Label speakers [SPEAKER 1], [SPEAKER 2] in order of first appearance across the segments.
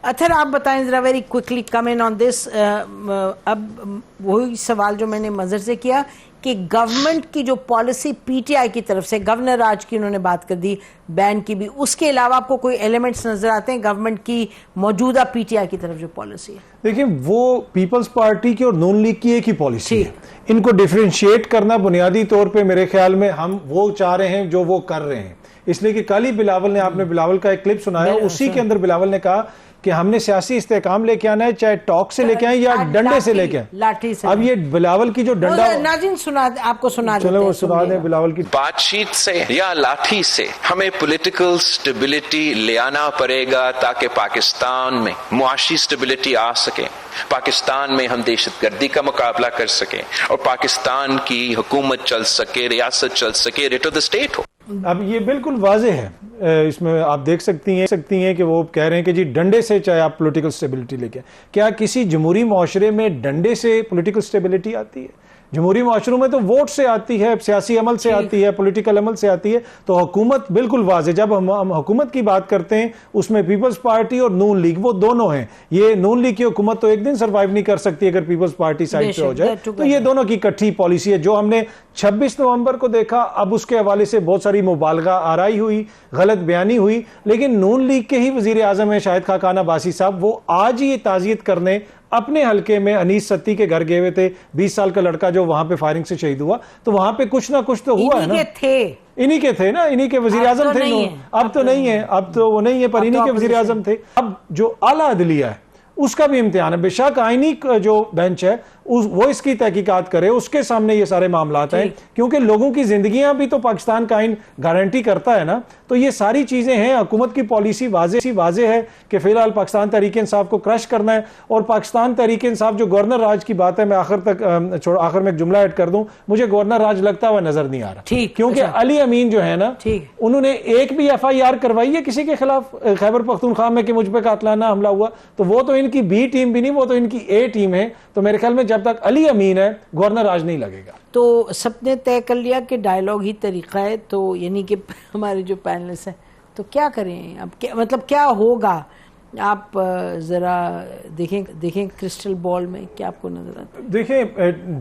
[SPEAKER 1] اطہر آپ بتائیں ذرا ویری کوئکلی کم ان آن دس. اب وہی سوال جو میں نے مظہر سے کیا کہ گورنمنٹ کی جو پالیسی پی ٹی آئی کی طرف سے، گورنر راج کی انہوں نے بات کر دی، بین کی بھی، اس کے علاوہ آپ کو کوئی ایلیمنٹس نظر آتے ہیں گورنمنٹ کی موجودہ پی ٹی آئی کی طرف جو پالیسی ہے؟
[SPEAKER 2] دیکھیں وہ پیپلز پارٹی کی اور نون لیگ کی ایک ہی پالیسی ہے. ان کو ڈیفرینشیٹ کرنا بنیادی طور پہ میرے خیال میں ہم وہ چاہ رہے ہیں جو وہ کر رہے ہیں. اس لیے کہ کل ہی بلاول نے، آپ نے بلاول کا ایک کلپ سنایا، اسی کے اندر بلاول نے کہا کہ ہم نے سیاسی استحکام لے کے آنا ہے، چاہے ٹاک سے لے کے آئیں یا ڈنڈے سے لے کے آئیں.
[SPEAKER 1] لاٹھی سے.
[SPEAKER 2] اب یہ بلاول کی جو ڈنڈا،
[SPEAKER 1] ناظرین سنا آپ کو سنا دیتے ہیں.
[SPEAKER 2] چلو وہ سنا دیں بلاول کی.
[SPEAKER 3] بات چیت سے یا لاٹھی سے ہمیں پولیٹیکل سٹیبلٹی لے آنا پڑے گا تاکہ پاکستان میں معاشی سٹیبلٹی آ سکے، پاکستان میں ہم دہشت گردی کا مقابلہ کر سکیں اور پاکستان کی حکومت چل سکے، ریاست چل سکے، ریٹ آف دا اسٹیٹ ہو.
[SPEAKER 2] اب یہ بالکل واضح ہے، اس میں آپ دیکھ سکتی ہیں کہ وہ کہہ رہے ہیں کہ جی ڈنڈے سے چاہے آپ پولیٹیکل سٹیبلٹی لے کے. کیا کسی جمہوری معاشرے میں ڈنڈے سے پولیٹیکل سٹیبلٹی آتی ہے؟ جمہوری معاشروں میں تو ووٹ سے آتی ہے، سیاسی عمل سے آتی ہے، پولیٹیکل عمل سے آتی ہے. تو حکومت بالکل واضح، جب ہم حکومت کی بات کرتے ہیں اس میں پیپلز پارٹی اور نون لیگ وہ دونوں ہیں. یہ نون لیگ کی حکومت تو ایک دن سروائیو نہیں کر سکتی اگر پیپلز پارٹی سائڈ پہ ہو جائے. تو یہ دونوں کی اکٹھی پالیسی ہے جو ہم نے 26 نومبر کو دیکھا. اب اس کے حوالے سے بہت ساری مبالغہ آرائی ہوئی، غلط بیانی ہوئی، لیکن نون لیگ کے ہی وزیر اعظم ہیں شاہد خاقان عباسی صاحب، وہ آج ہی یہ تعزیت کرنے اپنے حلقے میں انیس ستی کے گھر گئے ہوئے تھے. 20 سال کا لڑکا جو وہاں پہ فائرنگ سے شہید ہوا، تو وہاں پہ کچھ نہ کچھ تو ہوا ہے نا. انہی کے تھے نا، انہی کے وزیر اعظم تھے. اب تو نہیں ہے، اب تو وہ نہیں ہے، پر انہی کے وزیر اعظم تھے. اب جو اعلیٰ عدلیہ ہے اس کا بھی امتحان ہے. بے شک آئینی جو بینچ ہے وہ اس کی تحقیقات کرے، اس کے سامنے یہ سارے معاملات ہیں، کیونکہ لوگوں کی زندگیاں بھی تو پاکستان کا آئین گارنٹی کرتا ہے نا. تو یہ ساری چیزیں ہیں. حکومت کی پالیسی واضح ہے کہ فی الحال پاکستان تحریک انصاف کو کرش کرنا ہے. اور پاکستان تحریک انصاف جو گورنر راج کی بات ہے، میں آخر میں ایک جملہ ایڈ کر دوں، مجھے گورنر راج لگتا ہوا نظر نہیں آ رہا، کیونکہ علی امین جو ہے نا، انہوں نے ایک بھی ایف آئی آر کروائی ہے کسی کے خلاف خیبر پختونخوا میں کہ مجھ پہ قاتلانہ حملہ ہوا؟ تو وہ تو ان کی بی ٹیم بھی نہیں، وہ تو ان کی اے ٹیم ہے. تو میرے خیال میں جب تک علی امین ہے گورنر راج نہیں لگے گا.
[SPEAKER 1] تو سب نے طے کر لیا کہ ڈائیلاگ ہی طریقہ ہے، تو یعنی کہ ہمارے جو پینلسٹ ہیں تو کیا کریں اب، مطلب کیا ہوگا؟ آپ ذرا دیکھیں کرسٹل بال میں کیا آپ کو نظر آتا ہے؟
[SPEAKER 2] دیکھیں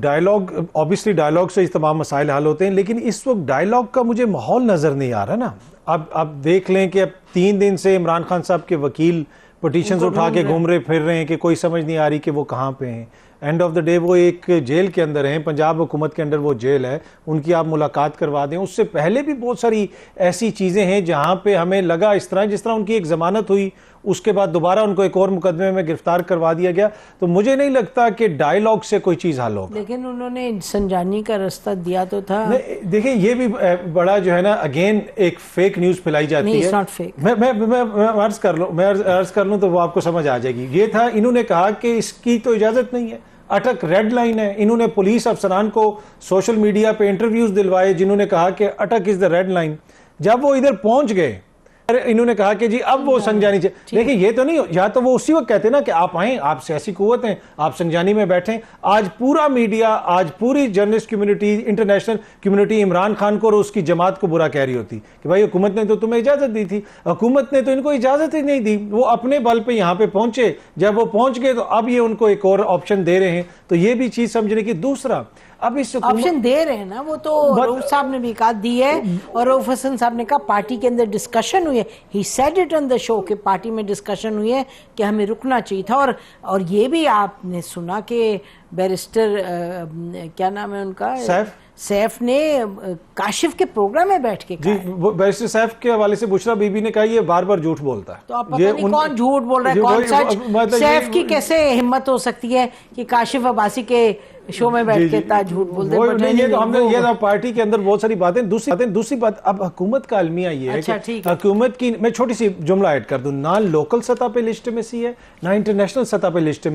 [SPEAKER 2] ڈائیلاگ، اوبیسلی ڈائیلاگ سے اس تمام مسائل حل ہوتے ہیں، لیکن اس وقت ڈائیلاگ کا مجھے ماحول نظر نہیں آ رہا نا. اب دیکھ لیں کہ اب 3 دن سے عمران خان صاحب کے وکیل پٹیشنز اٹھا کے گھوم رہے پھر رہے ہیں کہ کوئی سمجھ نہیں آ رہی کہ وہ کہاں پہ ہیں. اینڈ آف دا ڈے وہ ایک جیل کے اندر ہیں، پنجاب حکومت کے اندر وہ جیل ہے، ان کی آپ ملاقات کروا دیں. اس سے پہلے بھی بہت ساری ایسی چیزیں ہیں جہاں پہ ہمیں لگا اس طرح جس طرح ان کی ایک ضمانت ہوئی، اس کے بعد دوبارہ ان کو ایک اور مقدمے میں گرفتار کروا دیا گیا. تو مجھے نہیں لگتا کہ ڈائیلاگ سے کوئی چیز حل ہوگا.
[SPEAKER 1] لیکن انہوں نے سنجانی کا رستہ دیا تو تھا.
[SPEAKER 2] دیکھیں یہ بھی بڑا جو ہے نا، اگین ایک فیک نیوز پھیلائی جاتی ہے. میں عرض کر لوں تو وہ آپ کو سمجھ آ جائے گی. یہ تھا، انہوں نے کہا کہ اس کی تو اجازت نہیں ہے، اٹک ریڈ لائن ہے. انہوں نے پولیس افسران کو سوشل میڈیا پہ انٹرویوز دلوائے جنہوں نے کہا کہ اٹک از دا ریڈ لائن. جب وہ ادھر پہنچ گئے انہوں نے کہا کہ جی اب وہ سنجانی چاہیے. دیکھیں یہ تو نہیں، یا تو وہ اسی وقت کہتے نا کہ آپ آئیں، آپ سیاسی قوت ہیں، آپ سنجانی میں بیٹھیں. آج پورا میڈیا، آج پوری journalist community, international community Imran Khan کو اور اس کی جماعت کو برا کہہ رہی ہوتی کہ بھائی حکومت نے تو تمہیں اجازت دی تھی. حکومت نے تو ان کو اجازت ہی نہیں دی، وہ اپنے بل پہ یہاں پہ پہنچے. جب وہ پہنچ گئے تو اب یہ ان کو ایک اور آپشن دے رہے ہیں. تو یہ بھی چیز سمجھنے کی. دوسرا، اب اس
[SPEAKER 1] آپشن دے رہے ہیں نا، وہ تو رؤوف صاحب نے بھی کہا دی ہے، اور رؤوف حسن صاحب نے کہا پارٹی کے اندر ڈسکشن ہوئی ہے. ہی سیڈ اٹ آن دا شو کہ پارٹی میں ڈسکشن ہوئی ہے کہ ہمیں رکنا چاہیے تھا. اور یہ بھی آپ نے سنا کہ بیرسٹر کیا نام ہے ان کا، سیف نے کاشف کے پروگرام میں بیٹھ کے
[SPEAKER 2] جی بیرسٹر سیف کے حوالے سے بشرا بی بی نے کہا یہ بار بار جھوٹ بولتا ہے.
[SPEAKER 1] تو آپ پتہ نہیں کون جھوٹ بول رہا ہے کون سچ. سیف کی کیسے ہمت ہو سکتی ہے کہ کاشف عباسی کے شو میں بیٹھ کے جھوٹ بول دے.
[SPEAKER 2] یہ تو ہم نے یہ پارٹی کے اندر بہت ساری باتیں. دوسری بات، اب حکومت کا المیہ یہ ہے کہ حکومت کی، میں چھوٹی سی جملہ ایڈ کر دوں، نہ لوکل سطح پہ لیجٹمیسی ہے، نہ انٹرنیشنل سطح پہ لیجٹمیسی.